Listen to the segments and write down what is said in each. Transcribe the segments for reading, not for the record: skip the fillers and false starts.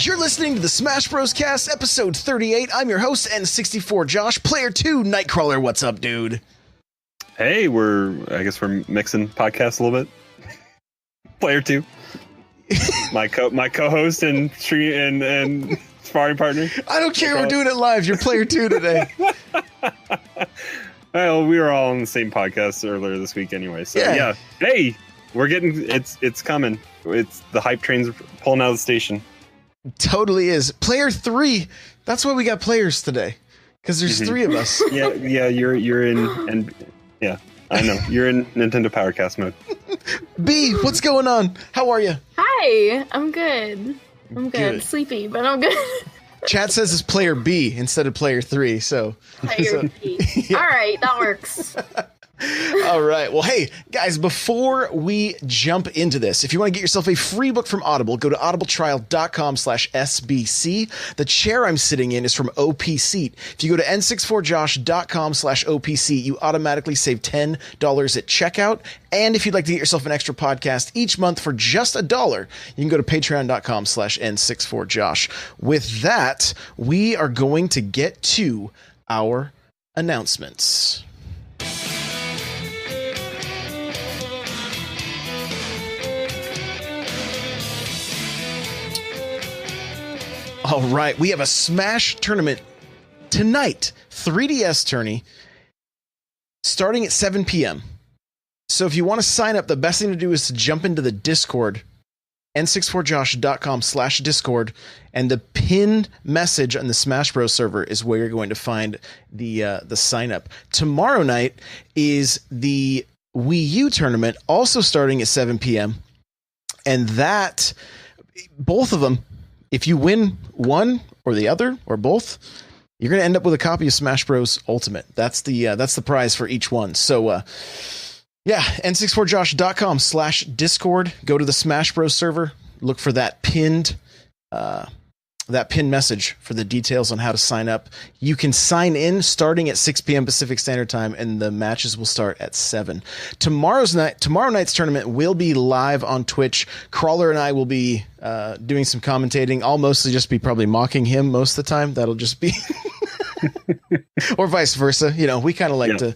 You're listening to the Smash Bros. Cast, episode 38. I'm your host, N64 Josh. Player 2, Nightcrawler. What's up, dude? Hey, I guess we're mixing podcasts a little bit. Player 2. my co-host and sparring partner. I don't care. We're doing it live. You're Player 2 today. Well, we were all on the same podcast earlier this week anyway. So yeah. Hey, we're getting it's coming. It's the hype train's pulling out of the station. Totally is. Player 3. That's why we got players today. Because there's three of us. Yeah, you're in, and yeah, I know. You're in Nintendo Powercast mode. B, what's going on? How are you? Hi, I'm good. I'm good. Sleepy, but I'm good. Chat says it's player B instead of player 3, so. Player B. Yeah. All right, that works. All right. Well, hey, guys, before we jump into this, if you want to get yourself a free book from Audible, go to audibletrial.com/SBC. The chair I'm sitting in is from OP Seat. If you go to n64josh.com/OPC, you automatically save $10 at checkout. And if you'd like to get yourself an extra podcast each month for just $1, you can go to patreon.com/N64Josh. With that, we are going to get to our announcements. All right, we have a Smash tournament tonight, 3DS tourney, starting at 7 p.m. So if you want to sign up, the best thing to do is to jump into the Discord, n64josh.com/Discord, and the pinned message on the Smash Bros. Server is where you're going to find the sign up. Tomorrow night is the Wii U tournament, also starting at 7 p.m. And that, both of them, if you win one or the other or both, you're going to end up with a copy of Smash Bros. Ultimate. That's the prize for each one. So, n64josh.com/Discord. Go to the Smash Bros. Server. Look for that pinned message for the details on how to sign up. You can sign in starting at 6 p.m. Pacific Standard Time, and the matches will start at 7. Tomorrow night's tournament will be live on Twitch. Crawler and I will be doing some commentating. I'll mostly just be probably mocking him most of the time. That'll just be or vice versa. You know, we kind of like to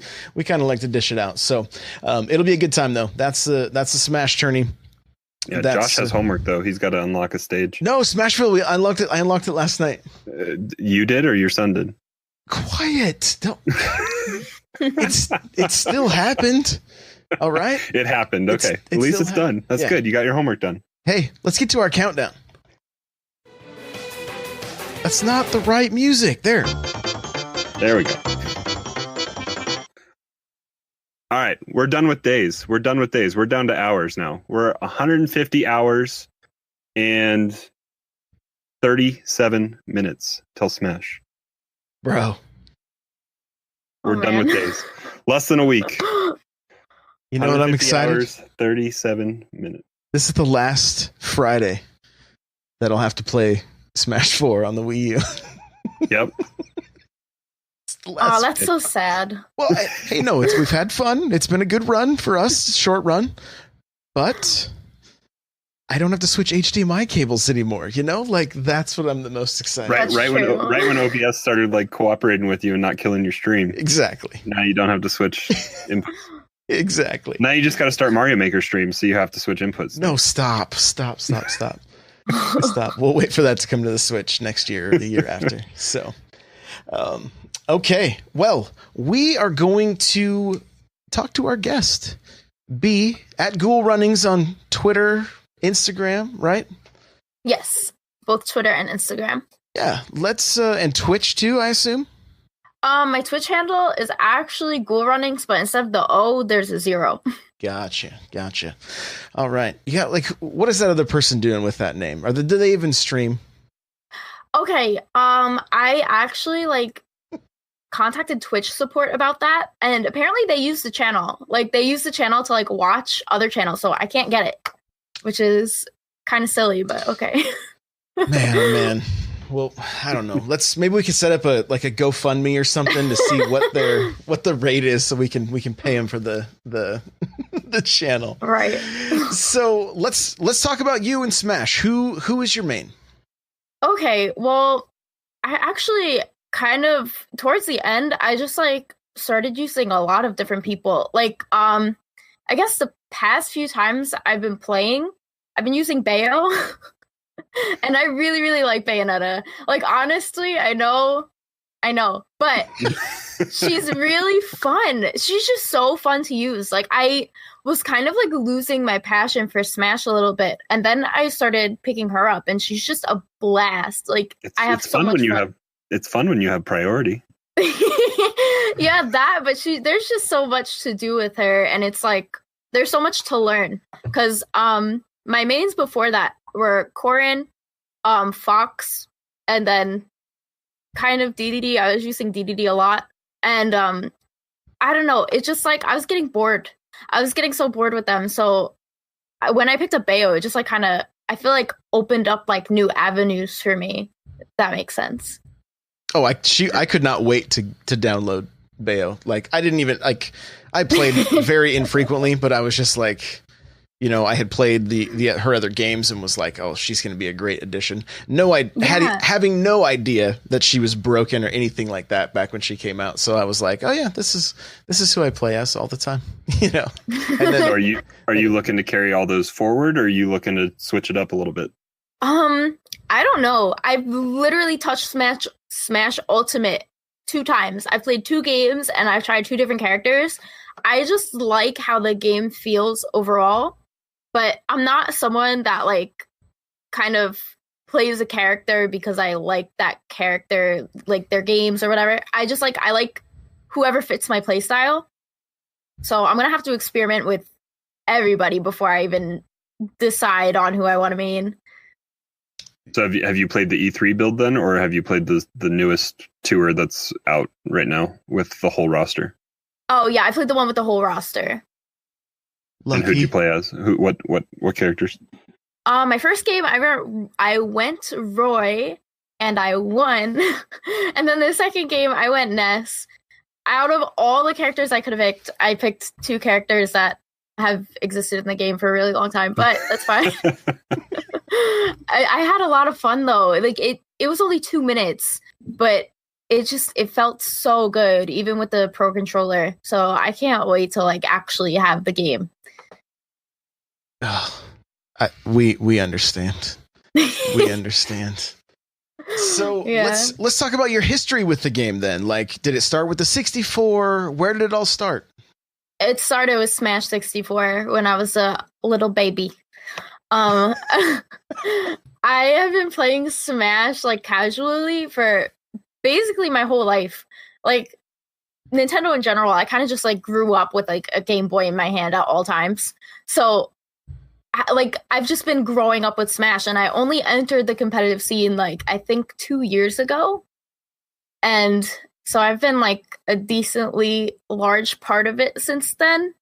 dish it out. So it'll be a good time though. That's the Smash tourney. Yeah, Josh has homework though. He's got to unlock a stage. No, Smashville. I unlocked it last night. You did, or your son did? Quiet. Don't. It still happened. All right. It happened. Okay. At least it's done. That's good. You got your homework done. Hey, let's get to our countdown. That's not the right music. There we go. All right, we're done with days. We're down to hours now. We're 150 hours and 37 minutes till Smash. Bro. We're done with days. Less than a week. You know what I'm excited? Hours, 37 minutes. This is the last Friday that I'll have to play Smash 4 on the Wii U. Yep. Oh, that's so sad. Well, hey, no, we've had fun. It's been a good run for us, short run, but I don't have to switch HDMI cables anymore. You know, like that's what I'm the most excited. Right when OBS started like cooperating with you and not killing your stream. Exactly. Now you don't have to switch inputs. Exactly. Now you just got to start Mario Maker stream, so you have to switch inputs. No, stop. Stop. We'll wait for that to come to the Switch next year or the year after. So. Okay, well, we are going to talk to our guest, B, at Ghoul Runnings on Twitter, Instagram, right? Yes, both Twitter and Instagram. Yeah, let's, and Twitch too, I assume? My Twitch handle is actually Ghoul Runnings, but instead of the O, there's a 0. Gotcha. All right. Yeah, like, what is that other person doing with that name? Do they even stream? Okay, I actually, contacted Twitch support about that, and apparently they use the channel. They use the channel to watch other channels, so I can't get it, which is kind of silly, but okay. Man. Well, I don't know. Maybe we can set up a GoFundMe or something to see what the rate is, so we can pay them for the channel. Right. So let's talk about you and Smash. Who is your main? Okay, well, I actually kind of towards the end, I just like started using a lot of different people. Like, I guess the past few times I've been playing, I've been using Bayo, and I really, really like Bayonetta. Like, honestly, I know, but she's really fun. She's just so fun to use. Like, I was kind of like losing my passion for Smash a little bit, and then I started picking her up, and she's just a blast. Like, I have It's so fun much when you fun. have it's fun when you have priority. Yeah, that, but there's just so much to do with her, and it's like there's so much to learn. Because my mains before that were Corrin, Fox, and then kind of DDD. I was using DDD a lot. And I don't know, it's just like I was getting bored. I was getting so bored with them. So when I picked up Bayo, it just like kind of I feel like opened up like new avenues for me. If that makes sense. Oh, I could not wait to download Bayo. Like I didn't even like I played very infrequently, but I was just like, you know, I had played the her other games and was like, oh, she's going to be a great addition. Having no idea that she was broken or anything like that back when she came out. So I was like, oh yeah, this is who I play as all the time, you know. And So then are you looking to carry all those forward, or are you looking to switch it up a little bit? I don't know. I've literally touched Smash Ultimate 2 times. I've played 2 games and I've tried 2 different characters. I just like how the game feels overall, but I'm not someone that like kind of plays a character because I like that character, like their games or whatever. I like whoever fits my playstyle. So I'm gonna have to experiment with everybody before I even decide on who I want to main. So have you played the E3 build then, or have you played the newest tour that's out right now with the whole roster? Oh yeah, I played the one with the whole roster. And who'd you play as? What characters? My first game, I went Roy and I won, and then the second game I went Ness. Out of all the characters I could have picked, I picked 2 characters that have existed in the game for a really long time, but that's fine. I had a lot of fun though. Like it was only 2 minutes, but it felt so good, even with the Pro Controller. So I can't wait to like actually have the game. Oh, we understand. We understand. So Yeah. let's talk about your history with the game then. Like, did it start with the 64? Where did it all start? It started with Smash 64 when I was a little baby. I have been playing Smash like casually for basically my whole life. Like Nintendo in general, I kind of just like grew up with like a Game Boy in my hand at all times. So I've just been growing up with Smash, and I only entered the competitive scene like I think 2 years ago. And so I've been like a decently large part of it since then.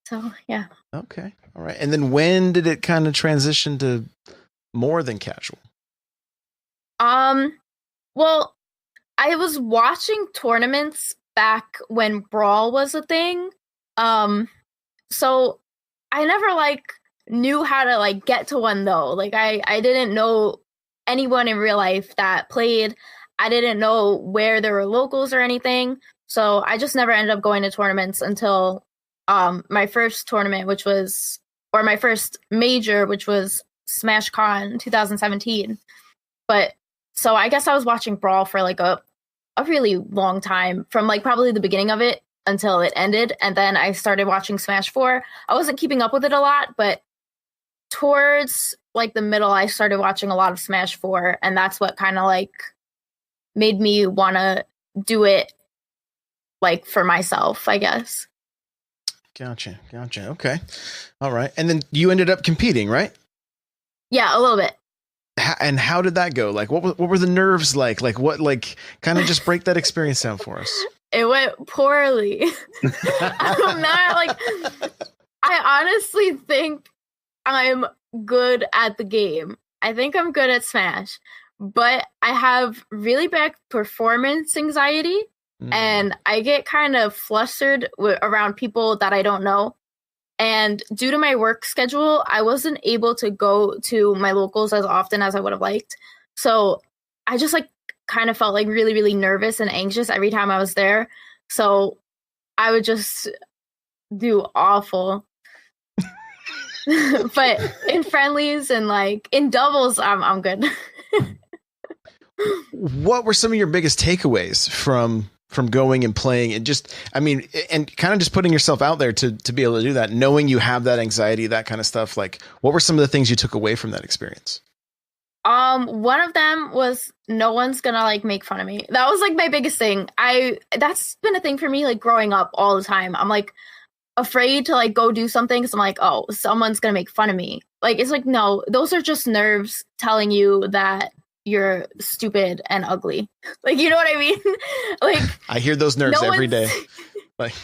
So yeah. Okay. All right. And then when did it kind of transition to more than casual? Well, I was watching tournaments back when Brawl was a thing. So I never like knew how to like get to one though. Like I didn't know anyone in real life that played. I didn't know where there were locals or anything. So I just never ended up going to tournaments until my first tournament, my first major, which was Smash Con 2017. But so I guess I was watching Brawl for like a really long time, from like probably the beginning of it until it ended. And then I started watching Smash 4. I wasn't keeping up with it a lot, but towards like the middle, I started watching a lot of Smash 4. And that's what kind of like made me want to do it like for myself, I guess. Gotcha. Okay. All right. And then you ended up competing, right? Yeah, a little bit. And how did that go? Like, what were the nerves like? Like, what, like, kind of just break that experience down for us. It went poorly. I'm not like, I honestly think I'm good at the game. I think I'm good at Smash, but I have really bad performance anxiety. And I get kind of flustered around people that I don't know. And due to my work schedule, I wasn't able to go to my locals as often as I would have liked. So I just like kind of felt like really, really nervous and anxious every time I was there. So I would just do awful. But in friendlies and like in doubles, I'm good. What were some of your biggest takeaways from going and playing and just, I mean, and kind of just putting yourself out there to be able to do that, knowing you have that anxiety, that kind of stuff? Like, what were some of the things you took away from that experience? One of them was no one's gonna like make fun of me. That was like my biggest thing. That's been a thing for me like growing up all the time. I'm like afraid to like go do something because I'm like, oh, someone's gonna make fun of me. Like, it's like, no, those are just nerves telling you that you're stupid and ugly. Like, you know what I mean? Like, I hear those nerves every day. Like,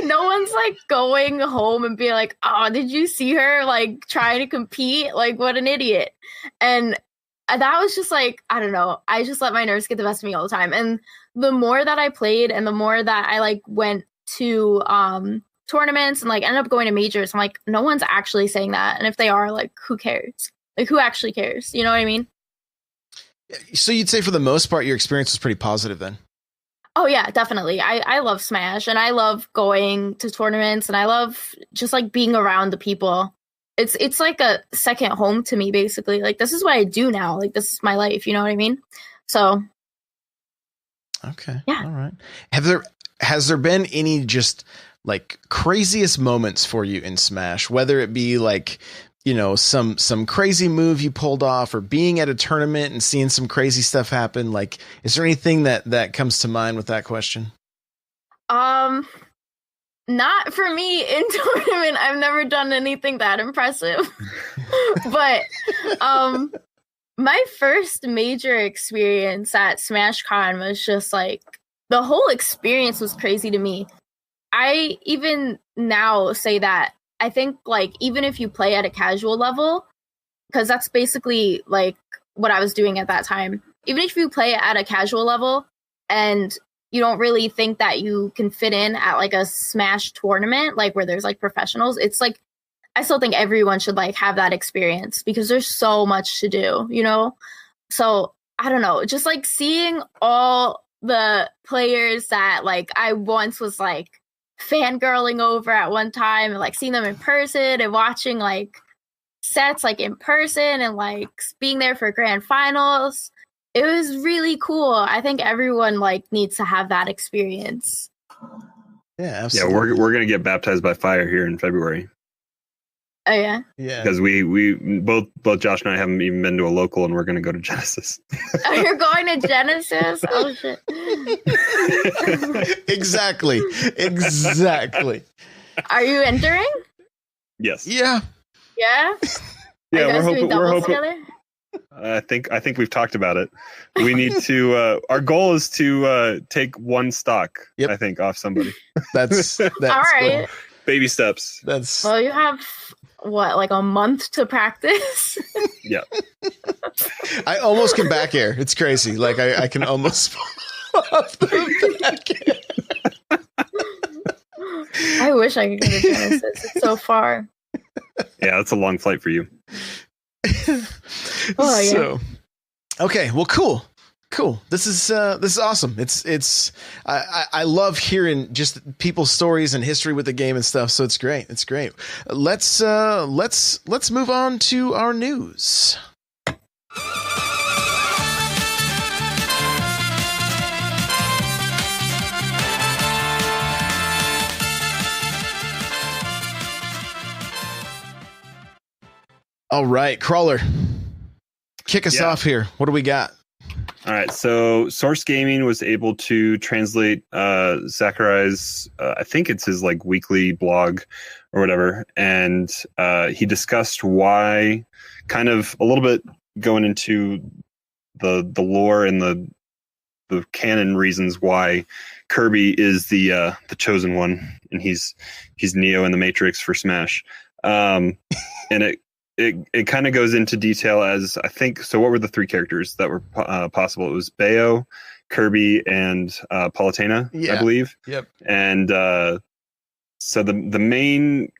no one's like going home and being like, oh, did you see her like trying to compete? Like, what an idiot. And that was just like, I don't know. I just let my nerves get the best of me all the time. And the more that I played and the more that I like went to tournaments and like ended up going to majors, I'm like, no one's actually saying that. And if they are, like, who cares? Like, who actually cares? You know what I mean? So you'd say for the most part, your experience was pretty positive then? Oh yeah, definitely. I love Smash and I love going to tournaments and I love just like being around the people. It's like a second home to me, basically. Like, this is what I do now. Like, this is my life. You know what I mean? So. Okay. Yeah. All right. Has there been any just like craziest moments for you in Smash, whether it be like, you know, some crazy move you pulled off or being at a tournament and seeing some crazy stuff happen? Like, is there anything that comes to mind with that question? Not for me in tournament. I've never done anything that impressive. But my first major experience at SmashCon was just like, the whole experience was crazy to me. I even now say that I think, like, even if you play at a casual level, because that's basically like what I was doing at that time, even if you play at a casual level and you don't really think that you can fit in at like a Smash tournament, like where there's like professionals, it's like, I still think everyone should like have that experience because there's so much to do, you know? So I don't know, just like seeing all the players that like I once was like fangirling over at one time and like seeing them in person and watching like sets like in person and like being there for grand finals. It was really cool. I think everyone like needs to have that experience. Yeah, absolutely. Yeah, we're gonna get baptized by fire here in February. Oh yeah. Yeah. Because we both Josh and I haven't even been to a local, and we're gonna go to Genesis. Oh, you're going to Genesis? Oh shit. Exactly. Are you entering? Yes. Yeah. Yeah. Yeah, Are you guys doing we're doubles hoping. together? I think we've talked about it. We need to. Our goal is to take one stock. Yep. I think off somebody. That's All right. cool. Baby steps. That's Well, you have what, like a month to practice? Yeah. I almost can back air. It's crazy. Like I can almost off the back air. I wish I could go to Genesis. It's so far. Yeah, that's a long flight for you. Oh, yeah. So, okay, well, cool. This is awesome. I love hearing just people's stories and history with the game and stuff. So it's great. Let's move on to our news. All right, Crawler, kick us off here. What do we got? All right, so Source Gaming was able to translate Sakurai's, I think it's his like weekly blog or whatever, and he discussed why, kind of a little bit going into the lore and the canon reasons why Kirby is the chosen one, and he's Neo in the Matrix for Smash, and it kind of goes into detail as, I think, so what were the three characters that were possible? It was Bayo, Kirby, and Palutena, I believe. Yep. And so the main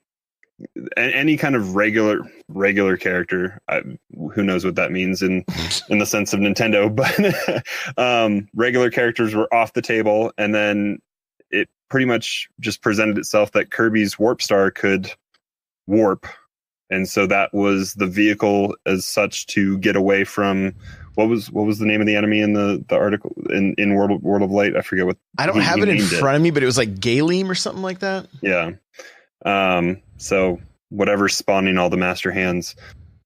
any kind of regular character. Who knows what that means in the sense of Nintendo, but regular characters were off the table, and then it pretty much just presented itself that Kirby's Warp Star could warp, and so that was the vehicle as such to get away from what was the name of the enemy in the article in World of Light? I forget what. I don't have it in front of me, but it was like Galeem or something like that. Yeah. So whatever's spawning all the master hands.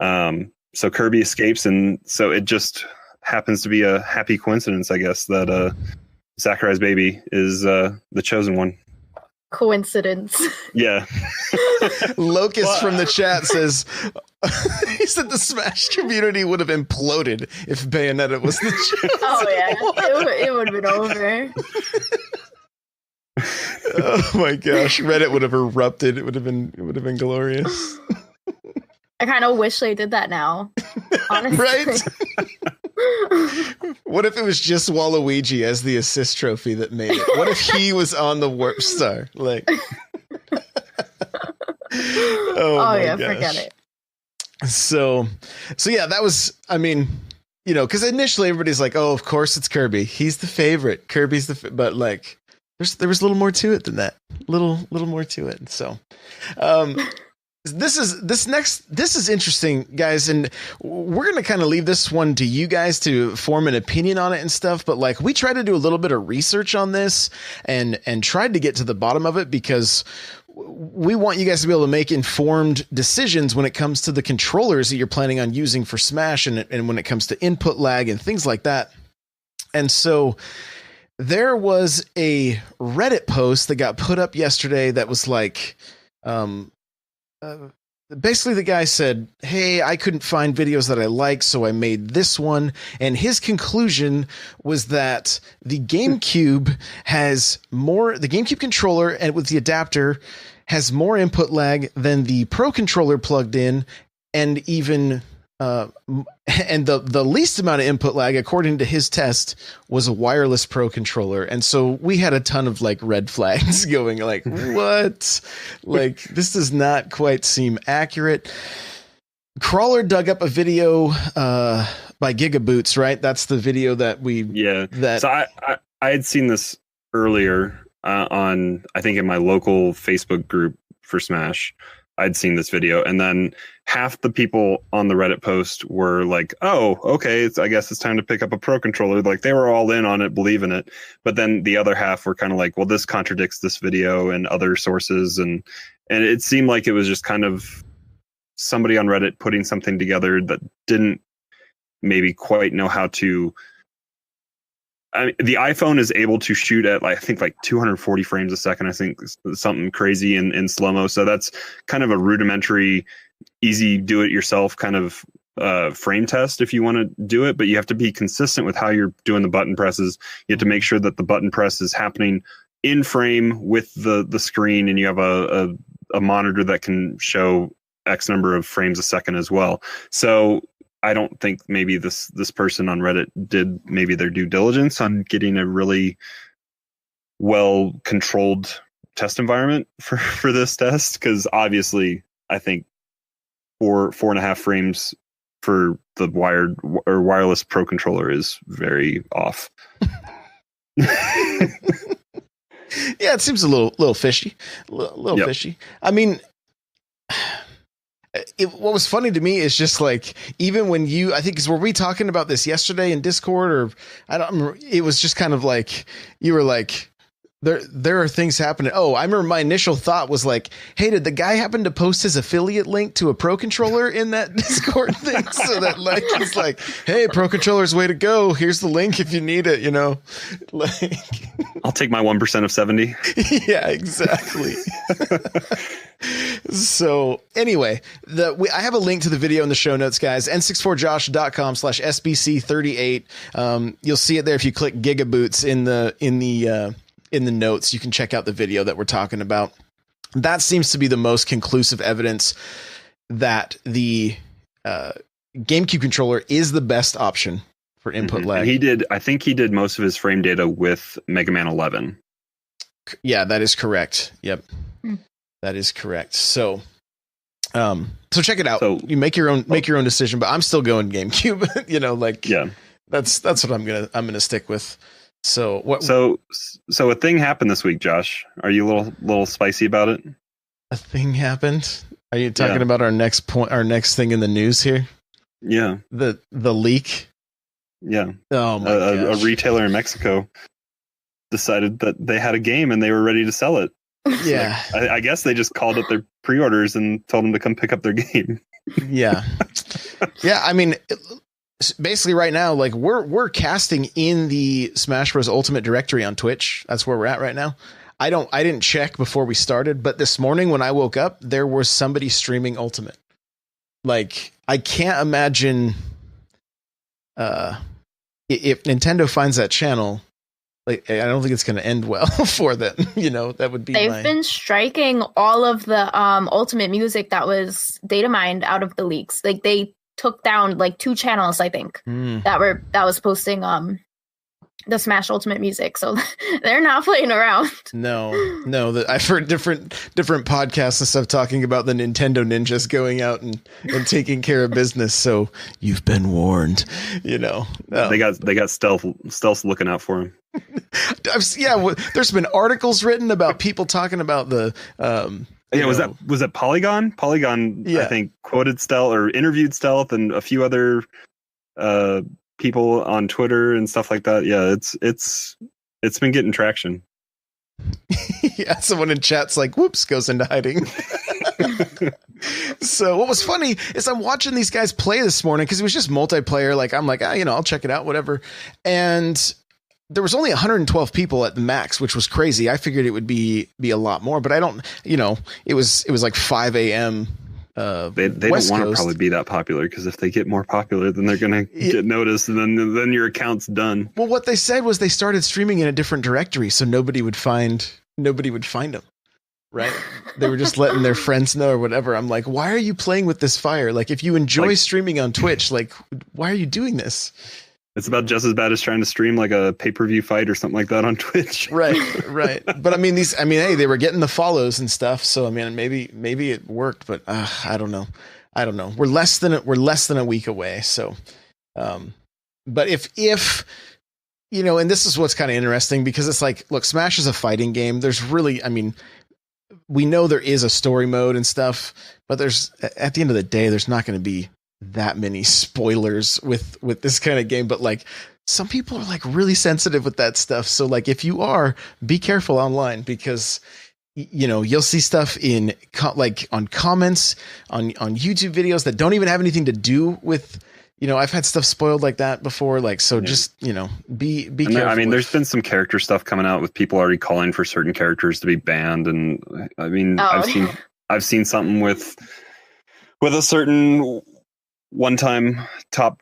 So Kirby escapes, and so it just happens to be a happy coincidence, I guess, that Sakurai's baby is the chosen one. Coincidence. Yeah. Locust from the chat says he said the Smash community would have imploded if Bayonetta was the chosen Oh yeah, it would have been over. Oh my gosh, Reddit would have erupted. It would have been glorious. I kind of wish they did that now. Honestly. Right? What if it was just Waluigi as the assist trophy that made it? What if he was on the Warp Star? Like, oh yeah, gosh. forget it. So yeah, that was. I mean, you know, because initially everybody's like, "Oh, of course it's Kirby. He's the favorite. Kirby's the." But like, there was a little more to it than that. Little more to it. So, This is interesting, guys, and we're going to kind of leave this one to you guys to form an opinion on it and stuff. But like, we tried to do a little bit of research on this and tried to get to the bottom of it, because we want you guys to be able to make informed decisions when it comes to the controllers that you're planning on using for Smash, and when it comes to input lag and things like that. And so there was a Reddit post that got put up yesterday that was like, basically the guy said, "Hey, I couldn't find videos that I like, so I made this one." And his conclusion was that the GameCube the GameCube controller and with the adapter has more input lag than the Pro controller plugged in, and even and the least amount of input lag, according to his test, was a wireless Pro controller. And so we had a ton of like red flags going like, what? Like, this does not quite seem accurate. Crawler dug up a video by Gigaboots, right? That's the video that So I had seen this earlier on, I think, in my local Facebook group for Smash. I'd seen this video, and then half the people on the Reddit post were like, "Oh, okay, I guess it's time to pick up a Pro controller." Like, they were all in on it, believing it. But then the other half were kind of like, "Well, this contradicts this video and other sources," and it seemed like it was just kind of somebody on Reddit putting something together that didn't maybe quite know how to. I mean, the iPhone is able to shoot at I think 240 frames a second. I think something crazy in slow-mo. So that's kind of a rudimentary, easy do-it-yourself kind of frame test if you want to do it. But you have to be consistent with how you're doing the button presses. You have to make sure that the button press is happening in frame with the screen, and you have a monitor that can show X number of frames a second as well. So I don't think maybe this person on Reddit did maybe their due diligence on getting a really well controlled test environment for this test, because obviously I think 4.5 frames for the wired or wireless Pro controller is very off. Yeah, it seems a little fishy, little fishy. I mean, what was funny to me is just like, even when I think, were we talking about this yesterday in Discord, or I don't remember, it was just kind of like, you were like, there are things happening. Oh, I remember my initial thought was like, hey, did the guy happen to post his affiliate link to a Pro controller in that Discord thing? So that like, it's like, hey, Pro controller's way to go. Here's the link if you need it, you know, like, I'll take my 1% of 70. Yeah, exactly. So anyway, I have a link to the video in the show notes, guys. n64josh.com/SBC38. You'll see it there if you click Gigaboots in the notes. You can check out the video that we're talking about. That seems to be the most conclusive evidence that the GameCube controller is the best option for input lag. And I think he did most of his frame data with Mega Man 11. Yeah, that is correct. Yep. That is correct. So So check it out. So- you make your own decision, but I'm still going GameCube. You know, like Yeah. that's what I'm gonna stick with. So what? So a thing happened this week, Josh. Are you a little spicy about it? A thing happened. Are you talking Yeah. about our next thing in the news here? Yeah. The leak. Yeah. Oh my A gosh. retailer in Mexico decided that they had a game and they were ready to sell it. Yeah, I guess they just called up their pre-orders and told them to come pick up their game. yeah, yeah. I mean, basically, right now, like we're casting in the Smash Bros. Ultimate directory on Twitch. That's where we're at right now. I didn't check before we started, but this morning when I woke up, there was somebody streaming Ultimate. Like, I can't imagine if Nintendo finds that channel. Like, I don't think it's going to end well for them. You know, that would be. They've been striking all of the Ultimate music that was data mined out of the leaks. Like, they took down like 2 channels, I think, that was posting the Smash Ultimate music. So they're not playing around. No. That I've heard different podcasts and stuff talking about the Nintendo ninjas going out and taking care of business. So you've been warned. You know, They got stealth looking out for him. There's been articles written about people talking about the. Was that Polygon? Polygon, Yeah. I think, quoted Stealth or interviewed Stealth and a few other people on Twitter and stuff like that. Yeah, it's been getting traction. Yeah, someone in chat's like, "Whoops," goes into hiding. So what was funny is I'm watching these guys play this morning because it was just multiplayer. Like, I'm like, I'll check it out, whatever. And there was only 112 people at the max, which was crazy. I figured it would be a lot more, but I don't. It was like 5 a.m. They don't want to probably be that popular, because if they get more popular, then they're gonna get noticed, and then your account's done. Well, what they said was they started streaming in a different directory, so nobody would find them. Right? They were just letting their friends know or whatever. I'm like, why are you playing with this fire? Like, if you enjoy streaming on Twitch, like, why are you doing this? It's about just as bad as trying to stream like a pay-per-view fight or something like that on Twitch. Right. But hey, they were getting the follows and stuff. So, I mean, maybe it worked, but I don't know. We're less than a week away. So, but if and this is what's kind of interesting, because it's like, look, Smash is a fighting game. There's really, we know there is a story mode and stuff, but at the end of the day, there's not going to be that many spoilers with this kind of game. But like, some people are like really sensitive with that stuff. So like, if you are, be careful online, because you'll see stuff on comments on YouTube videos that don't even have anything to do with, I've had stuff spoiled like that before. Like, so just, be careful. There's been some character stuff coming out with people already calling for certain characters to be banned. And I've seen something with a certain one-time top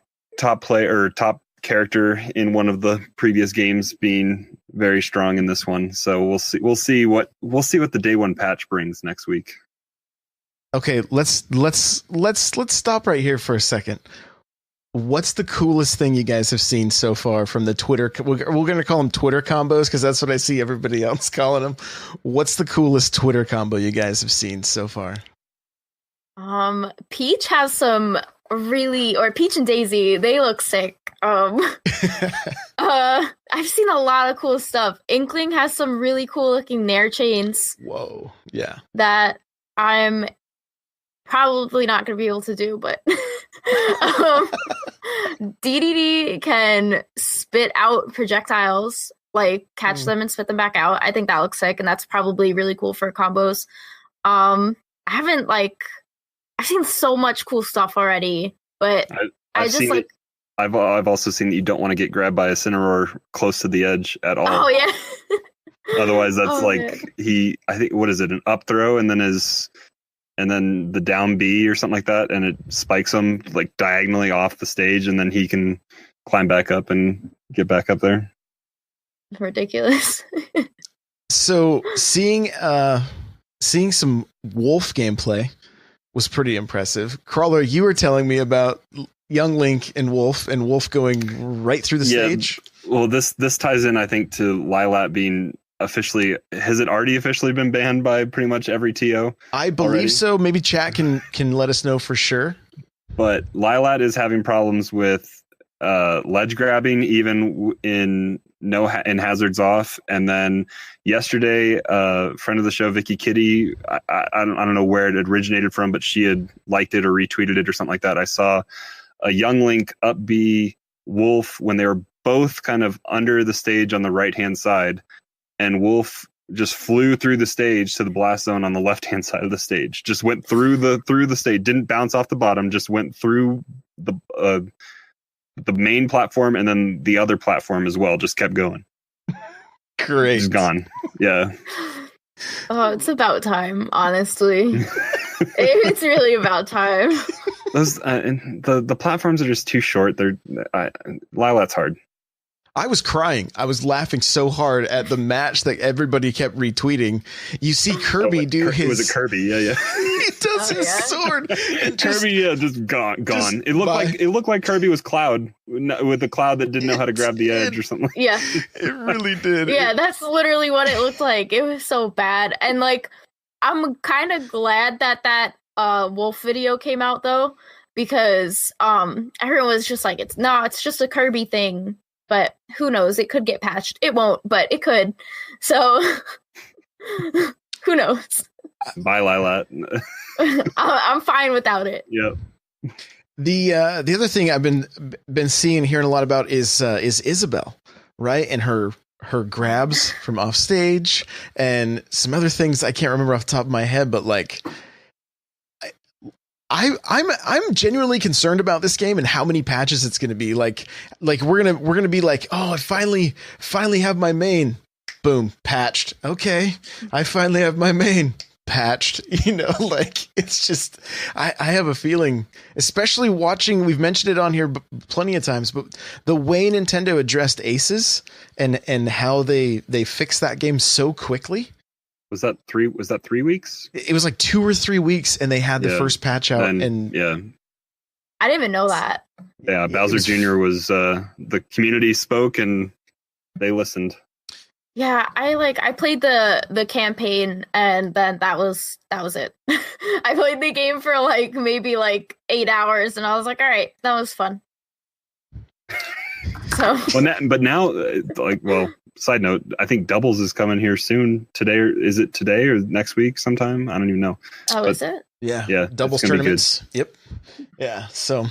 player or top character in one of the previous games being very strong in this one. So we'll see what the day one patch brings next week. Okay, let's stop right here for a second. What's the coolest thing you guys have seen so far from the Twitter? We're going to call them Twitter combos, because that's what I see everybody else calling them. What's the coolest Twitter combo you guys have seen so far? Peach has some or Peach and Daisy, they look sick. I've seen a lot of cool stuff. Inkling has some really cool looking Nair chains. Whoa, yeah. That I'm probably not going to be able to do, but DDD can spit out projectiles, like catch them and spit them back out. I think that looks sick, and that's probably really cool for combos. I've seen so much cool stuff already, but I've also seen that you don't want to get grabbed by a Cineroar close to the edge at all. Oh yeah. Otherwise, that's I think, what is it, an up throw and then the down B or something like that, and it spikes him like diagonally off the stage, and then he can climb back up and get back up there. Ridiculous. So seeing some Wolf gameplay was pretty impressive. Crawler, you were telling me about young Link and Wolf going right through the stage. Well, this ties in, I think, to Lilat being has it already officially been banned by pretty much every TO? I believe already? so. Maybe chat can let us know for sure. But Lilat is having problems with ledge grabbing, even in hazards off. And then yesterday, friend of the show, Vicky Kitty, I don't know where it originated from, but she had liked it or retweeted it or something like that. I saw a Young Link up B Wolf when they were both kind of under the stage on the right hand side, and Wolf just flew through the stage to the blast zone on the left hand side of the stage. Just went through the stage, didn't bounce off the bottom, just went through the main platform and then the other platform as well. Just kept going. Great. Just gone. Yeah. Oh, it's about time, honestly. It's really about time. Those and the platforms are just too short. Lilat's hard. I was crying. I was laughing so hard at the match that everybody kept retweeting. You see Kirby do his. Was it Kirby? Yeah. He does his sword. And Kirby, just gone. Just It looked like Kirby was Cloud with a Cloud that didn't know how to grab the edge or something. Yeah, it really did. Yeah, that's literally what it looked like. It was so bad, and like, I'm kind of glad that Wolf video came out though, because everyone was just like, it's just a Kirby thing. But who knows? It could get patched. It won't, but it could. So who knows? Bye, Lilat. I'm fine without it. Yep. The other thing I've been seeing and hearing a lot about is Isabelle, right? And her grabs from off stage and some other things I can't remember off the top of my head, but like I'm genuinely concerned about this game and how many patches it's going to be. Like we're going to be like, oh, I finally have my main. Boom, patched. Okay, I finally have my main patched. Like it's just I have a feeling, especially watching. We've mentioned it on here plenty of times, but the way Nintendo addressed Aces and how they fixed that game so quickly. Was that 3 weeks? It was like 2 or 3 weeks, and they had the first patch out. And yeah, I didn't even know that. Yeah, Bowser Jr. was the community spoke and they listened. Yeah, I played the campaign and then that was it. I played the game for maybe 8 hours and I was like, all right, that was fun. So but now side note, I think Doubles is coming here soon. Is it today or next week sometime? I don't even know. Oh, is it? Yeah. Doubles tournaments. Yep. Yeah. So,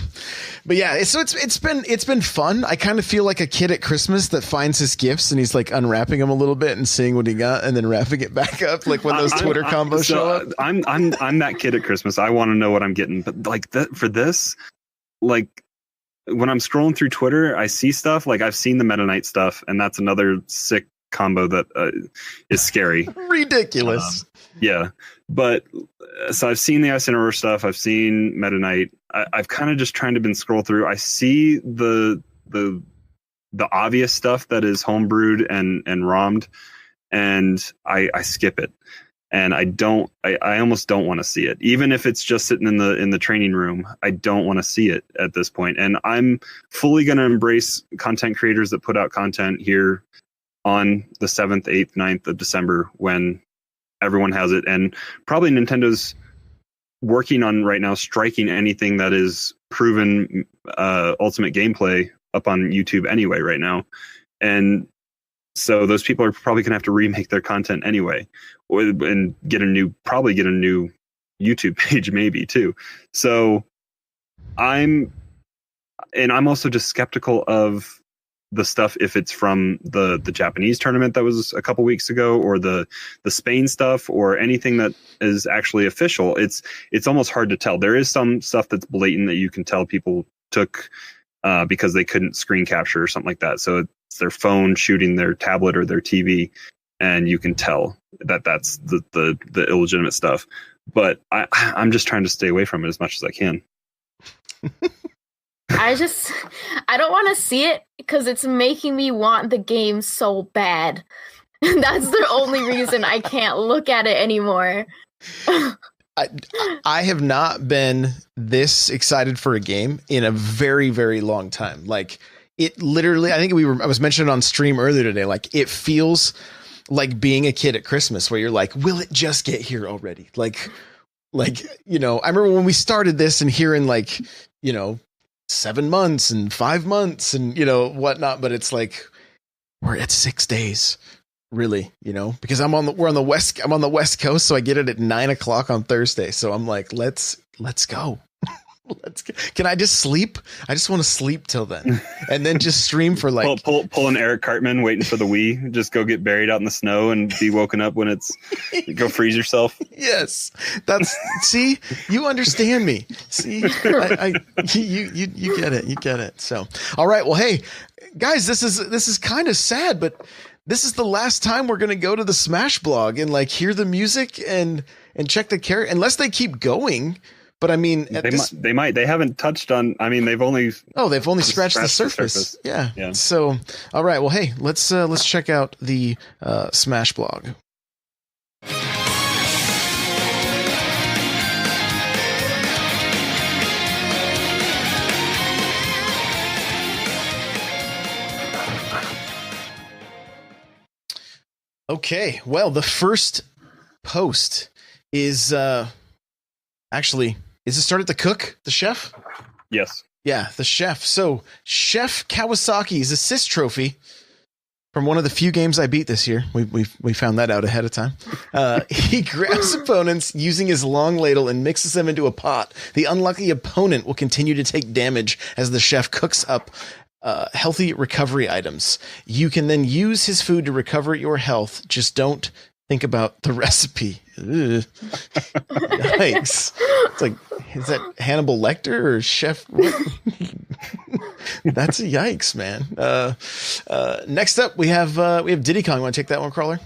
but yeah, it's been fun. I kind of feel like a kid at Christmas that finds his gifts and he's like unwrapping them a little bit and seeing what he got and then wrapping it back up. Like when those Twitter combos show up. I'm that kid at Christmas. I want to know what I'm getting, but for this, when I'm scrolling through Twitter, I see stuff like I've seen the Meta Knight stuff, and that's another sick combo that is scary. Ridiculous. Yeah. But so I've seen the Incineroar stuff. I've seen Meta Knight. I've kind of just trying to been scroll through. I see the obvious stuff that is homebrewed and ROM'd, and I skip it. And I almost don't want to see it. Even if it's just sitting in the training room, I don't want to see it at this point. And I'm fully going to embrace content creators that put out content here on the 7th, 8th, 9th of December when everyone has it. And probably Nintendo's working on right now striking anything that is proven ultimate gameplay up on YouTube anyway right now. And so those people are probably going to have to remake their content anyway, and get a new YouTube page maybe too. So I'm also just skeptical of the stuff if it's from the Japanese tournament that was a couple weeks ago, or the Spain stuff, or anything that is actually official. It's almost hard to tell. There is some stuff that's blatant that you can tell people took because they couldn't screen capture or something like that. So it's their phone shooting their tablet or their TV, and you can tell that that's the illegitimate stuff. But I'm just trying to stay away from it as much as I can. I don't want to see it because it's making me want the game so bad. That's the only reason I can't look at it anymore. I have not been this excited for a game in a very, very long time. Like it literally, I think I was mentioning on stream earlier today, like it feels like being a kid at Christmas where you're like, will it just get here already? Like, you know, I remember when we started this and hearing like, you know, 7 months and 5 months and, you know, whatnot. But it's like, we're at 6 days, really, you know, because I'm on the West Coast. So I get it at 9 o'clock on Thursday. So I'm like, let's go. Can I just sleep? I just want to sleep till then, and then just stream for like pull an Eric Cartman waiting for the Wii. Just go get buried out in the snow and be woken up when it's go freeze yourself. Yes, that's see, you understand me. See, you get it. You get it. So, all right. Well, hey guys, this is kind of sad, but this is the last time we're gonna go to the Smash blog and like hear the music and check the character unless they keep going. But I mean, they might. They haven't touched on. I mean, they've only scratched the surface. Yeah. So, all right. Well, hey, let's check out the Smash blog. Okay. Well, the first post is actually. Is it started the cook, the chef? Yes. Yeah, the chef. So Chef Kawasaki's assist trophy from one of the few games I beat this year. We found that out ahead of time. He grabs opponents using his long ladle and mixes them into a pot. The unlucky opponent will continue to take damage as the chef cooks up healthy recovery items. You can then use his food to recover your health. Just don't think about the recipe. Ugh. Yikes. It's like, is that Hannibal Lecter or Chef? That's a yikes, man. Next up, we have Diddy Kong. Want to take that one, Crawler?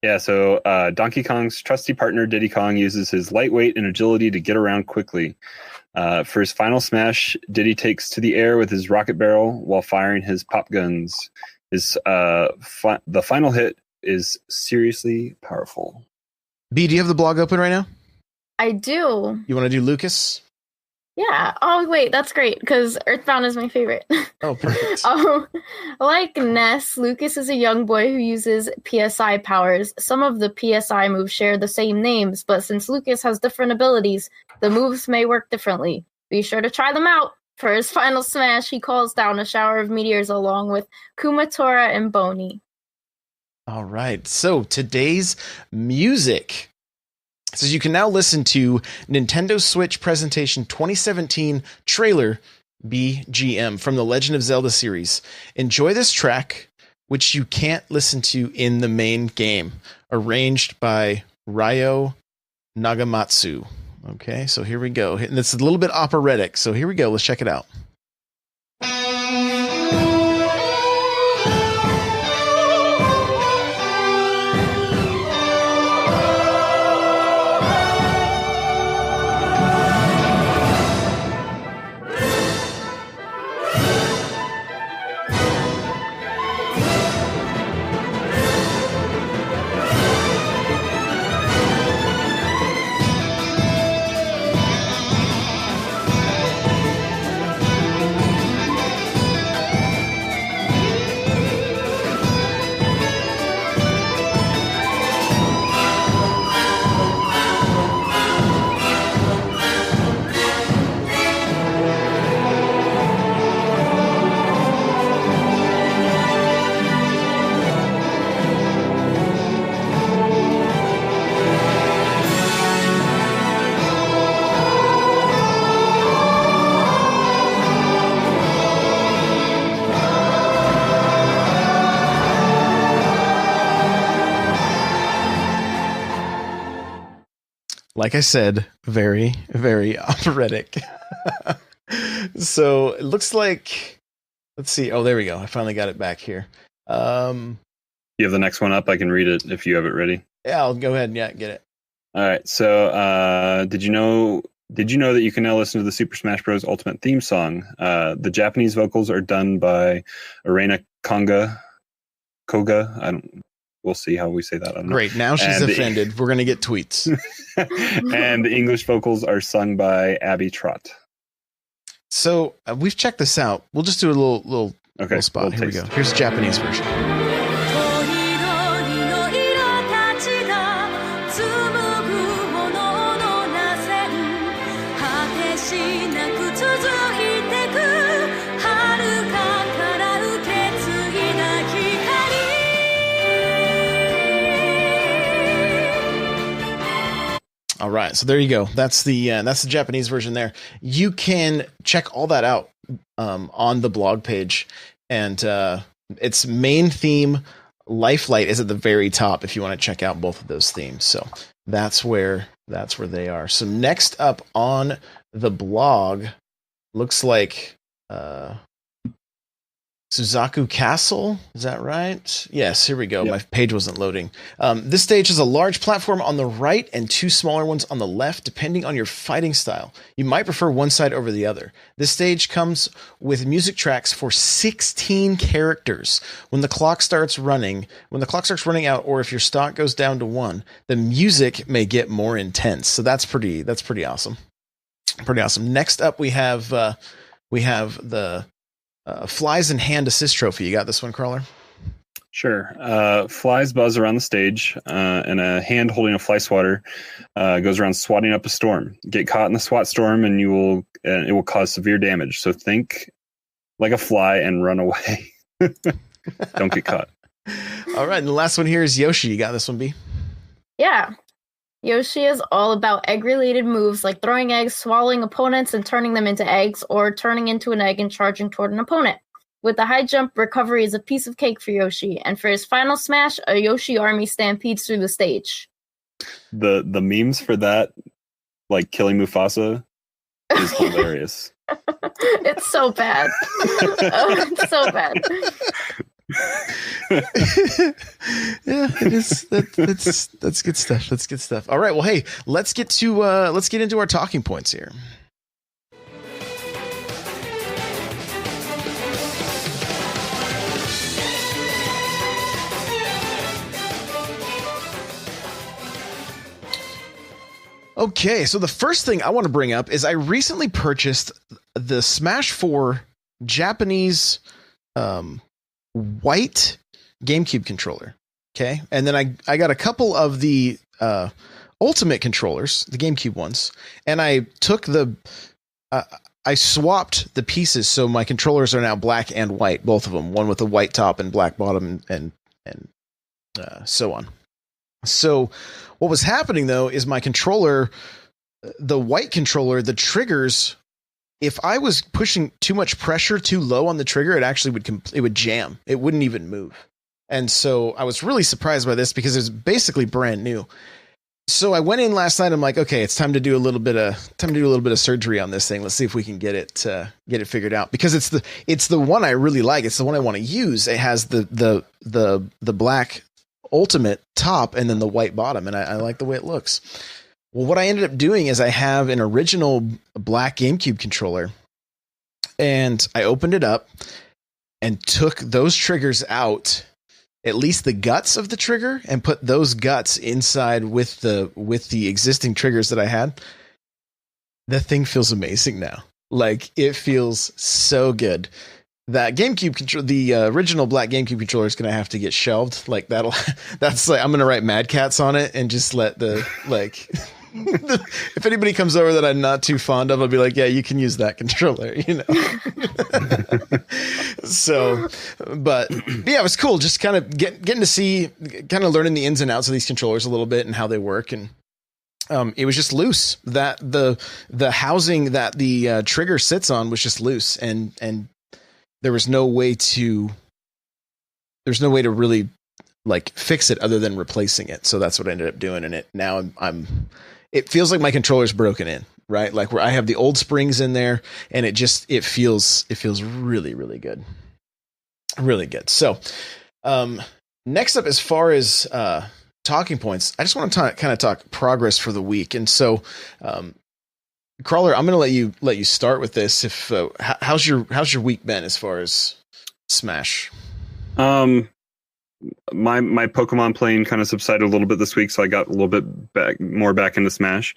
Yeah, so Donkey Kong's trusty partner Diddy Kong uses his lightweight and agility to get around quickly. For his final smash, Diddy takes to the air with his rocket barrel while firing his pop guns. The final hit is seriously powerful. B, do you have the blog open right now? I do. You want to do Lucas? Yeah. Oh, wait, that's great because Earthbound is my favorite. Oh, perfect. Like Ness, Lucas is a young boy who uses PSI powers. Some of the PSI moves share the same names, but since Lucas has different abilities, the moves may work differently. Be sure to try them out. For his final smash, he calls down a shower of meteors along with Kumatora and Boney. All right. So today's music says you can now listen to Nintendo Switch Presentation 2017 trailer BGM from the Legend of Zelda series. Enjoy this track, which you can't listen to in the main game, arranged by Ryo Nagamatsu. Okay, so here we go. And it's a little bit operatic. So here we go. Let's check it out. Like I said, very, very operatic. So it looks like, let's see. Oh, there we go. I finally got it back here. You have the next one up. I can read it if you have it ready. Yeah, I'll go ahead and get it. All right. So did you know that you can now listen to the Super Smash Bros. Ultimate theme song? The Japanese vocals are done by Arena Koga. We'll see how we say that. I don't know. Great. Now she's offended. We're going to get tweets. And the English vocals are sung by Abby Trott. So we've checked this out. We'll just do a little spot. Here we go. Here's the Japanese version. right, so there you go. That's the Japanese version there. You can check all that out on the blog page, and its main theme, Lifelight, is at the very top if you want to check out both of those themes. So that's where they are. So next up on the blog looks like Suzaku Castle. Is that right? Yes, here we go. Yep. My page wasn't loading. This stage has a large platform on the right and two smaller ones on the left, depending on your fighting style. You might prefer one side over the other. This stage comes with music tracks for 16 characters. When the clock starts running out, or if your stock goes down to 1, the music may get more intense. So that's pretty awesome. Pretty awesome. Next up, we have the Flies and Hand Assist Trophy. You got this one, Crawler? Sure. Flies buzz around the stage, and a hand holding a fly swatter goes around swatting up a storm. Get caught in the SWAT storm, and it will cause severe damage. So think like a fly and run away. Don't get caught. All right, and the last one here is Yoshi. You got this one, B? Yeah. Yoshi is all about egg-related moves like throwing eggs, swallowing opponents, and turning them into eggs, or turning into an egg and charging toward an opponent. With the high jump, recovery is a piece of cake for Yoshi, and for his final smash, a Yoshi army stampedes through the stage. The memes for that, like killing Mufasa, is hilarious. It's so bad. It's so bad. Yeah, it is. That's good stuff. That's good stuff. All right. Well, hey, let's get into our talking points here. Okay, so the first thing I want to bring up is I recently purchased the Smash 4 Japanese white GameCube controller. Okay. And then I got a couple of the Ultimate controllers, the GameCube ones, and I took I swapped the pieces, so my controllers are now black and white, both of them, one with a white top and black bottom, and so on. So what was happening though is my controller, the white controller, the triggers, if I was pushing too much pressure too low on the trigger, it actually would jam. It wouldn't even move. And so I was really surprised by this because it was basically brand new. So I went in last night. I'm like, okay, it's time to do a little bit of surgery on this thing. Let's see if we can get it figured out, because it's the one I really like. It's the one I want to use. It has the black Ultimate top and then the white bottom, and I like the way it looks. Well, what I ended up doing is I have an original black GameCube controller, and I opened it up and took those triggers out, at least the guts of the trigger, and put those guts inside with the existing triggers that I had. The thing feels amazing now. Like, it feels so good. That GameCube control, the original black GameCube controller, is going to have to get shelved. Like, that's like, I'm going to write Mad Cats on it and just let if anybody comes over that I'm not too fond of, I'll be like, yeah, you can use that controller, So, but yeah, it was cool. Just kind of getting to see, kind of learning the ins and outs of these controllers a little bit and how they work. And it was just loose. That the housing that the trigger sits on was just loose, and there was no way to really like fix it other than replacing it. So that's what I ended up doing. And it feels like my controller's broken in, right? Like, where I have the old springs in there, and it feels really, really good. Really good. So, next up, as far as, talking points, I just want to kind of talk progress for the week. And so, Crawler, I'm going to let you start with this. If how's your week been as far as Smash? My Pokemon playing kind of subsided a little bit this week, so I got a little bit more back into Smash.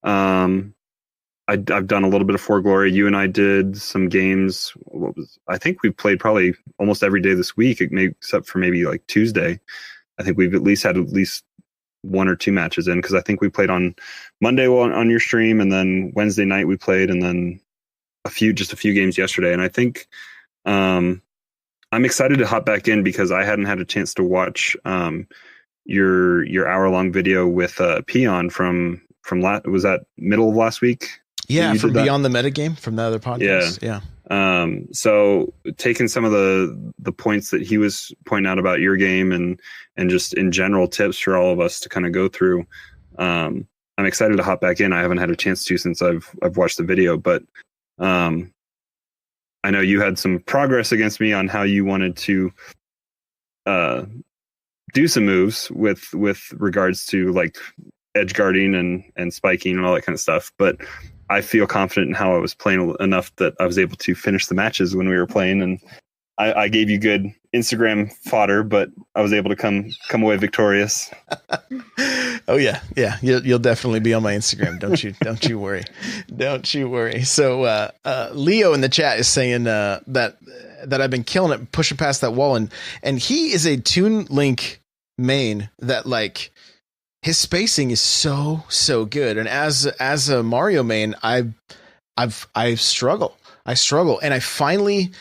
I've done a little bit of For Glory. You and I did some games. I think we played probably almost every day this week, except for maybe like Tuesday. I think we've at least had one or two matches in, because I think we played on Monday on your stream, and then Wednesday night we played, and then just a few games yesterday. And I think I'm excited to hop back in, because I hadn't had a chance to watch your hour-long video with Peon from from was that middle of last week? Yeah, from Beyond the Metagame from the other podcast. Yeah. So taking some of the points that he was pointing out about your game and just in general tips for all of us to kind of go through. I'm excited to hop back in. I haven't had a chance to since I've watched the video, but I know you had some progress against me on how you wanted to do some moves with regards to like edge guarding and spiking and all that kind of stuff. But I feel confident in how I was playing enough that I was able to finish the matches when we were playing, and I gave you good Instagram fodder, but I was able to come away victorious. Oh yeah. You'll definitely be on my Instagram. Don't you worry. Don't you worry. So Leo in the chat is saying that I've been killing it, pushing past that wall, and he is a Toon Link main that like. His spacing is so good, and as a Mario main, I struggle, and I finally,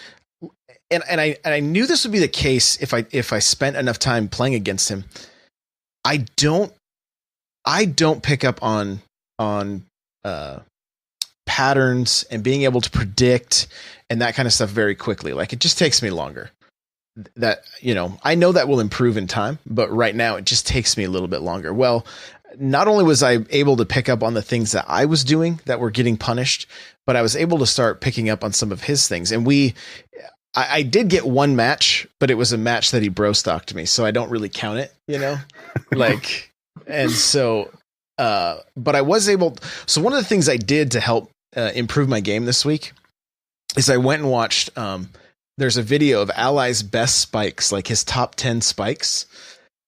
and I knew this would be the case if I spent enough time playing against him. I don't pick up on patterns and being able to predict and that kind of stuff very quickly. Like it just takes me longer. That, I know that will improve in time, but right now it just takes me a little bit longer. Well, not only was I able to pick up on the things that I was doing that were getting punished, but I was able to start picking up on some of his things. And I did get one match, but it was a match that he bro stocked me. So I don't really count it, like, and so, but I was able. So one of the things I did to help improve my game this week is I went and watched, there's a video of Ally's best spikes, like his top 10 spikes,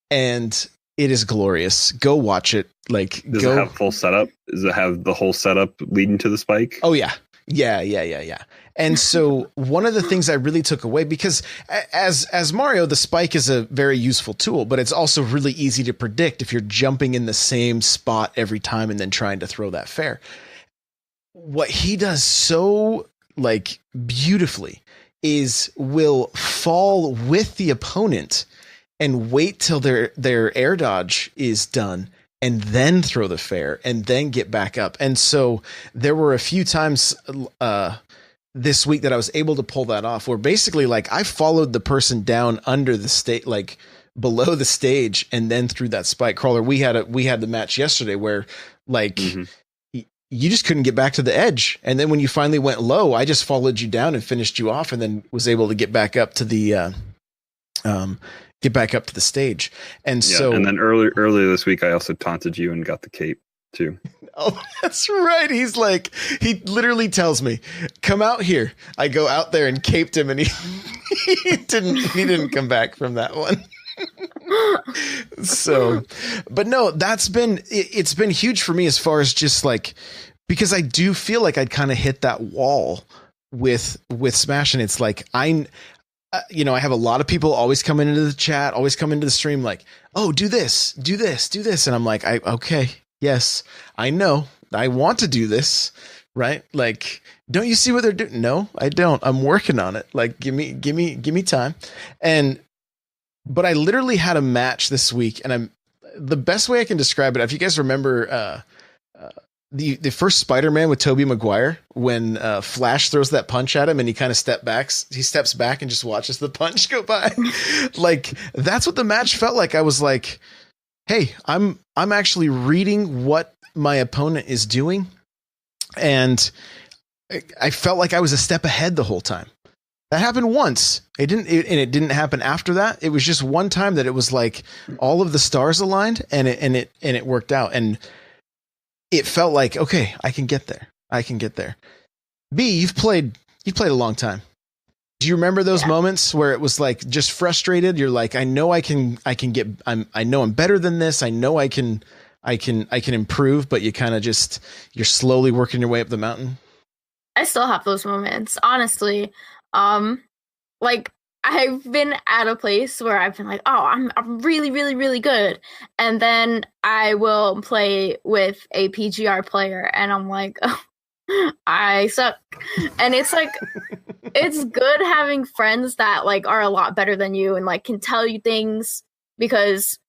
and it is glorious. Go watch it. Like, does it have full setup? Does it have the whole setup leading to the spike? Oh yeah. And so one of the things I really took away, because as Mario, the spike is a very useful tool, but it's also really easy to predict if you're jumping in the same spot every time and then trying to throw that fair. What he does so like beautifully is will fall with the opponent and wait till their air dodge is done and then throw the fair and then get back up. And so there were a few times this week that I was able to pull that off, where basically like I followed the person down under the stage, like below the stage, and then threw that spike crawler. We had the match yesterday where like you just couldn't get back to the edge. And then when you finally went low, I just followed you down and finished you off, and then was able to get back up to the stage. And so, and then earlier this week, I also taunted you and got the cape too. Oh, that's right. He's like, he literally tells me, come out here. I go out there and caped him, and he didn't come back from that one. So, but no, it's been huge for me as far as just like, because I do feel like I'd kind of hit that wall with Smash, and it's like, I have a lot of people always come into the chat, always come into the stream like, oh, do this. And I'm like, okay, yes, I know I want to do this. Right. Like, don't you see what they're doing? No, I don't. I'm working on it. Like, give me time. But I literally had a match this week, and the best way I can describe it, if you guys remember the first Spider-Man with Tobey Maguire, when Flash throws that punch at him and he kind of steps back and just watches the punch go by. Like, that's what the match felt like. I was like, hey, I'm actually reading what my opponent is doing, and I felt like I was a step ahead the whole time. That happened once. It didn't happen after that. It was just one time that it was like all of the stars aligned, and it worked out. And it felt like, okay, I can get there. B, you've played a long time. Do you remember those moments where it was like just frustrated? You're like, I know I know I'm better than this. I know I can improve, but you kind of you're slowly working your way up the mountain. I still have those moments, honestly. Like, I've been at a place where I've been like, oh, I'm really, really, really good. And then I will play with a PGR player and I'm like, oh, I suck. And it's like, it's good having friends that like are a lot better than you and like can tell you things, because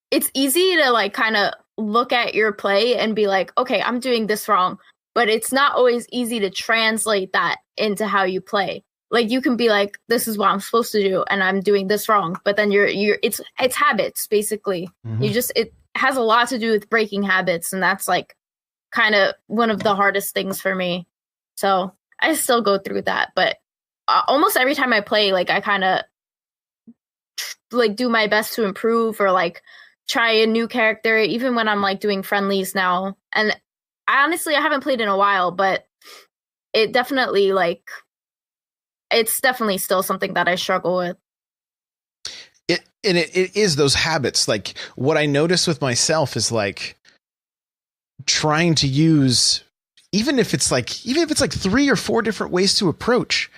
it's easy to like kind of look at your play and be like, okay, I'm doing this wrong. But it's not always easy to translate that into how you play. Like you can be like, this is what I'm supposed to do, and I'm doing this wrong. But then it's habits, basically. It has a lot to do with breaking habits, and that's like kind of one of the hardest things for me. So I still go through that, but almost every time I play, like I kind of like do my best to improve or like try a new character, even when I'm like doing friendlies now. And I haven't played in a while, but it definitely it's definitely still something that I struggle with. It is those habits. Like what I notice with myself is like trying to use, even if it's like 3 or 4 different ways to approach,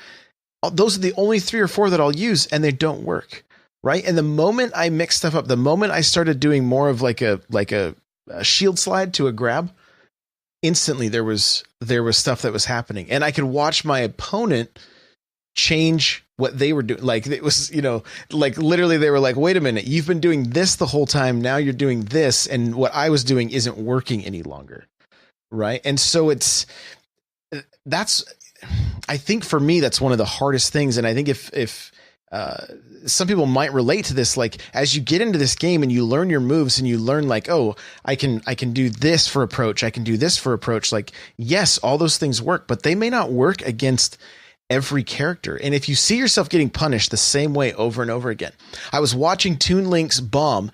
those are the only 3 or 4 that I'll use, and they don't work. Right. And the moment I mix stuff up, the moment I started doing more of like a shield slide to a grab, instantly there was stuff that was happening, and I could watch my opponent change what they were doing. Like it was, like literally they were like, wait a minute, you've been doing this the whole time. Now you're doing this. And what I was doing isn't working any longer. Right. And so I think for me, that's one of the hardest things. And I think if some people might relate to this, like as you get into this game and you learn your moves and you learn like, oh, I can do this for approach. I can do this for approach. Like, yes, all those things work, but they may not work against every character. And if you see yourself getting punished the same way over and over again, I was watching Toon Link's bomb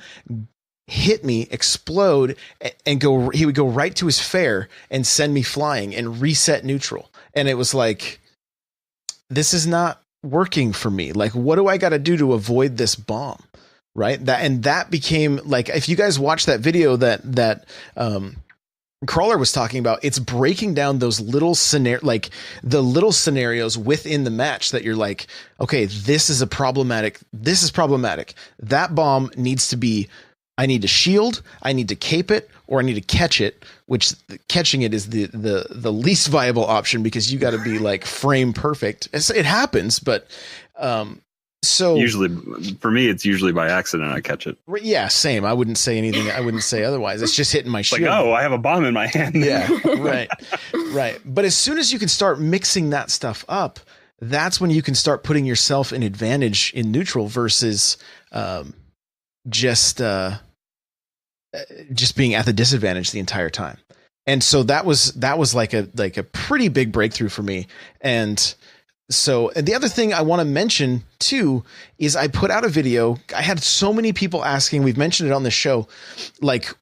hit me, explode, and he would go right to his fair and send me flying and reset neutral. And it was like, this is not working for me. Like, what do I got to do to avoid this bomb? Right. That became like, if you guys watch that video that Crawler was talking about, it's breaking down those little like the little scenarios within the match that you're like, okay, this is problematic. That bomb needs to be, I need to shield, I need to cape it, or I need to catch it, which catching it is the least viable option because you got to be like frame perfect. It happens, but so usually for me, it's usually by accident I catch it. Yeah, same. I wouldn't say anything. I wouldn't say otherwise. It's just hitting my shield. Like, oh, I have a bomb in my hand. Yeah, right. But as soon as you can start mixing that stuff up, that's when you can start putting yourself in advantage in neutral versus just being at the disadvantage the entire time. And so that was like a pretty big breakthrough for me. And so the other thing I want to mention too is I put out a video. I had so many people asking, we've mentioned it on the show, like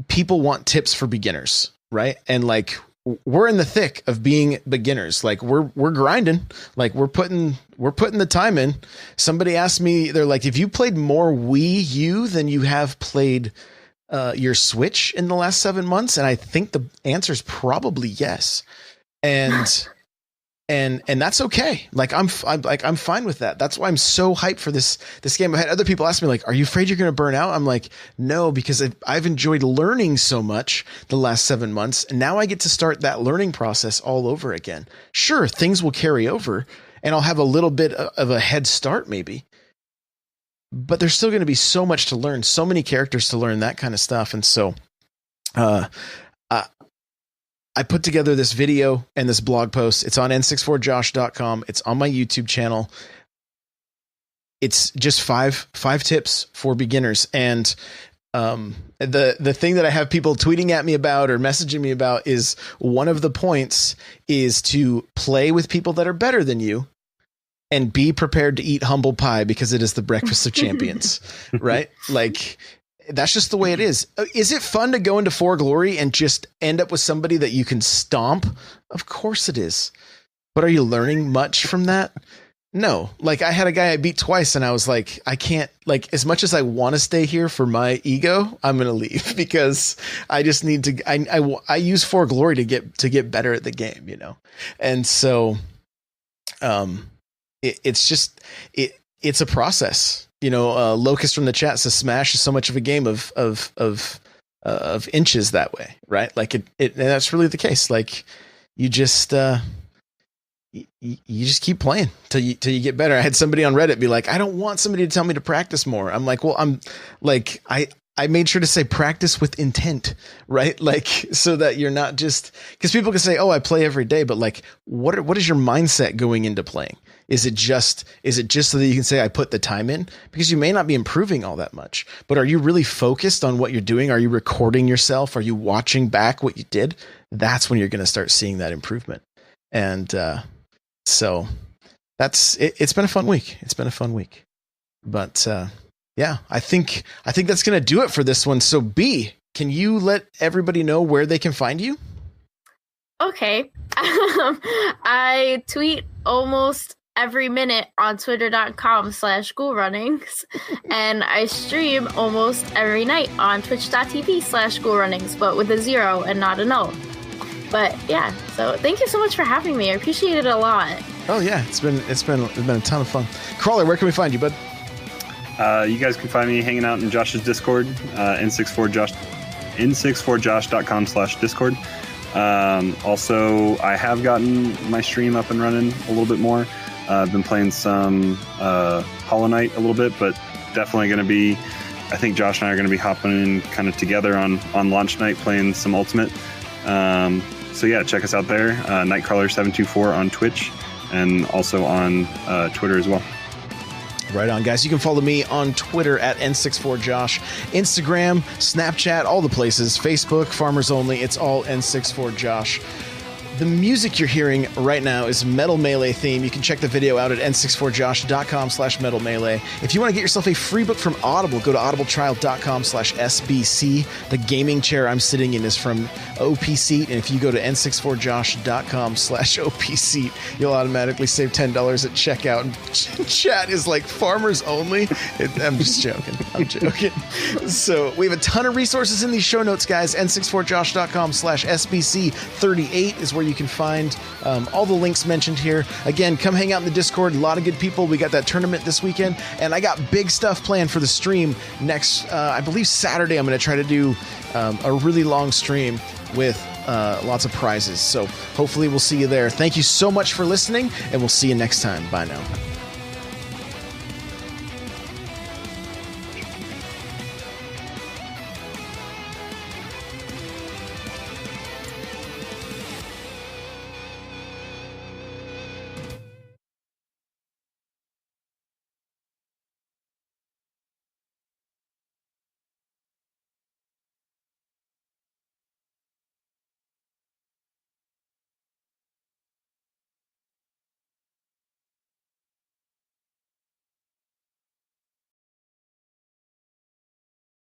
people want tips for beginners, right? And like we're in the thick of being beginners. Like we're grinding, like we're putting the time in. Somebody asked me, they're like, if you played more Wii U than you have played your Switch in the last 7 months, and I think the answer is probably yes. And that's okay. Like I'm fine with that. That's why I'm so hyped for this game. I had other people ask me like, are you afraid you're going to burn out? I'm like, no, because I've enjoyed learning so much the last 7 months. And now I get to start that learning process all over again. Sure, things will carry over and I'll have a little bit of a head start maybe, but there's still going to be so much to learn, so many characters to learn, that kind of stuff. And so, I put together this video and this blog post. It's on n64josh.com. It's on my YouTube channel. It's just five tips for beginners. And the thing that I have people tweeting at me about or messaging me about is one of the points is to play with people that are better than you and be prepared to eat humble pie because it is the breakfast of champions, right? Like, that's just the way it is. Is it fun to go into For Glory and just end up with somebody that you can stomp? Of course it is. But are you learning much from that? No. Like I had a guy I beat twice and I was like, I can't, like, as much as I want to stay here for my ego, I'm going to leave because I just need to, I use For Glory to get better at the game, you know? And so, it's a process. You know, Locust from the chat says Smash is so much of a game of inches that way, right? Like and that's really the case. Like you just keep playing till you get better. I had somebody on Reddit be like, I don't want somebody to tell me to practice more. I'm like, well, I'm like, I I made sure to say practice with intent, right? Like, so that you're not just, because people can say, oh, I play every day, but like, what is your mindset going into playing? Is it just so that you can say I put the time in? Because you may not be improving all that much, but are you really focused on what you're doing? Are you recording yourself? Are you watching back what you did? That's when you're going to start seeing that improvement. And so that's it. It's been a fun week. But yeah, I think that's going to do it for this one. So B, can you let everybody know where they can find you? Okay. I tweet almost every minute on twitter.com/ghoulrunnings, and I stream almost every night on twitch.tv/ghoulrunnings, but with a 0 and not an O. But yeah, so thank you so much for having me. I appreciate it a lot. Oh yeah, it's been a ton of fun. Crawler, where can we find you, bud? You guys can find me hanging out in Josh's Discord, n64josh, n64josh.com/discord. Also, I have gotten my stream up and running a little bit more. I've been playing some Hollow Knight a little bit, but definitely going to be, I think Josh and I are going to be hopping in kind of together on launch night playing some Ultimate. So yeah, check us out there, Nightcrawler724 on Twitch, and also on Twitter as well. Right on, guys. You can follow me on Twitter at N64Josh, Instagram, Snapchat, all the places, Facebook, Farmers Only. It's all N64Josh. The music you're hearing right now is Metal Melee theme. You can check the video out at n64josh.com/Metal Melee. If you want to get yourself a free book from Audible, go to audibletrial.com/SBC. The gaming chair I'm sitting in is from OP Seat. And if you go to n64josh.com/OP Seat, you'll automatically save $10 at checkout. And chat is like Farmers Only. I'm just joking. So we have a ton of resources in these show notes, guys. n64josh.com/SBC38 is where you can find all the links mentioned here. Again, come hang out in the Discord. A lot of good people. We got that tournament this weekend, and I got big stuff planned for the stream next, I believe Saturday. I'm going to try to do a really long stream with lots of prizes. So hopefully we'll see you there. Thank you so much for listening, and we'll see you next time. Bye now.